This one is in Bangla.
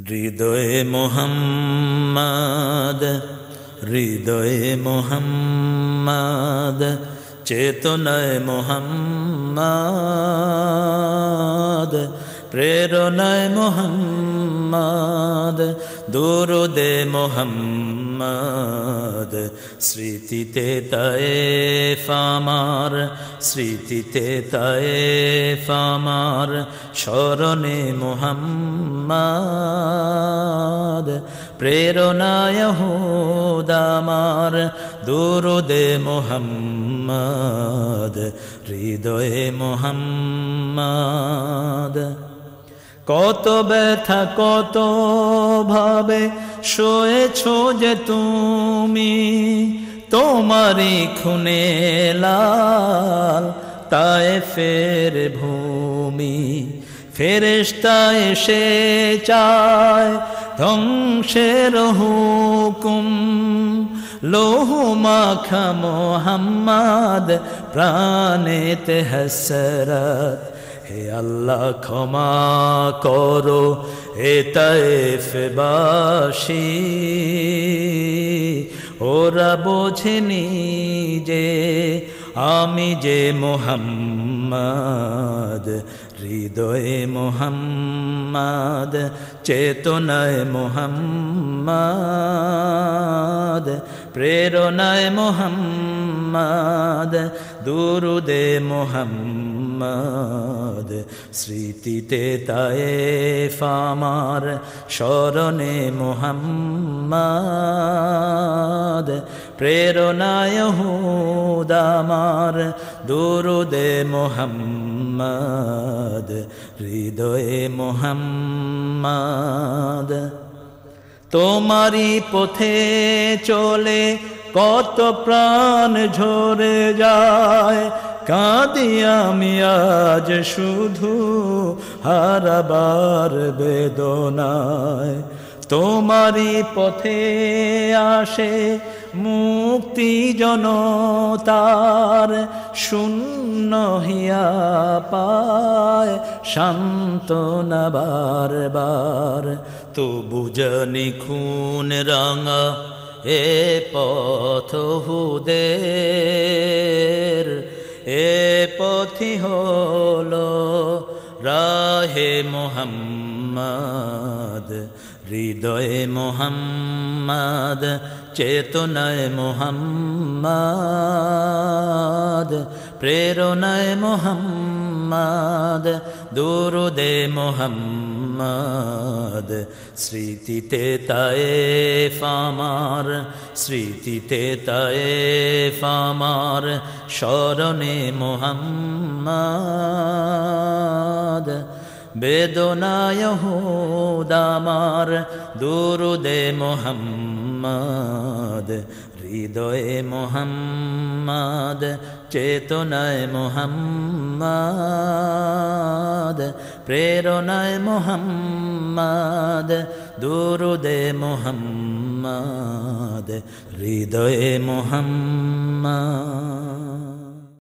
হৃদয়ে মোহাম্মদ, হৃদয়ে মোহাম্মদ, চেতনায় মোহাম্মদ, প্রেরণায় মোহাম্মদ, দুরুদে মোহাম্মদ, স্মৃতিতে তায়েফ আমার, স্মৃতিতে তায়েফ আমার, স্মরণে মোহাম্মদ, প্রেরণায় হুদ আমার, দুরুদে মোহাম্মদ, হৃদয়ে মোহাম্মদ। কত ব্যথা কত ভাবে শুয়েছো যে তুমি, তোমারই খুনে লাল তায়েফের ভূমি। ফেরেশতা এসে চায় ধ্বংসের হুকুম, লৌহ মাখা মোহাম্মদ প্রাণেতে হাসরাত। হে আল্লাহ ক্ষমা করো হে তায়েফবাসী, ওরা বোঝেনি যে আমি যে মোহাম্মদ, হৃদয়ে মোহাম্মদ, চেতনায় মোহাম্মদ, প্রেরণায় মোহাম্মদ, দুরুদে মোহাম্মদ, স্মৃতিতে তায়েফ আমার, স্মরণে মোহাম্মদ, প্রেরণায় হুদ আমার, দুরুদে মোহাম্মদ, হৃদয়ে মোহাম্মদ। তোমারই পথে চলে কত প্রাণ ঝরে যায়, কাঁদি আমি আজ শুধু হারাবার বেদনায়। তোমারই পথে আসে মুক্তি জনতার, শূন্য হিয়া পায় সান্ত্বনা বারবার। তবু জানি খুন রাঙা এ পথ হুদের, এ পথই হলো রাহে মোহাম্মদ, হৃদয়ে মোহাম্মদ, চেতনায় মোহাম্মদ, প্রেরণায় মোহাম্মদ, দুরুদে মোহাম্মদ, স্মৃতিতে তায়েফ আমার, স্মৃতিতে তায়েফ আমার, স্মরণে মোহাম্মদ, বেদনায় হুদ আমার, দুরুদে মোহাম্মদ, হৃদয়ে মোহাম্মদ, চেতনায় মোহাম্মদ, প্রেরণায় মোহাম্মদ, দুরুদে মোহাম্মদ, হৃদয়ে মোহাম্মদ।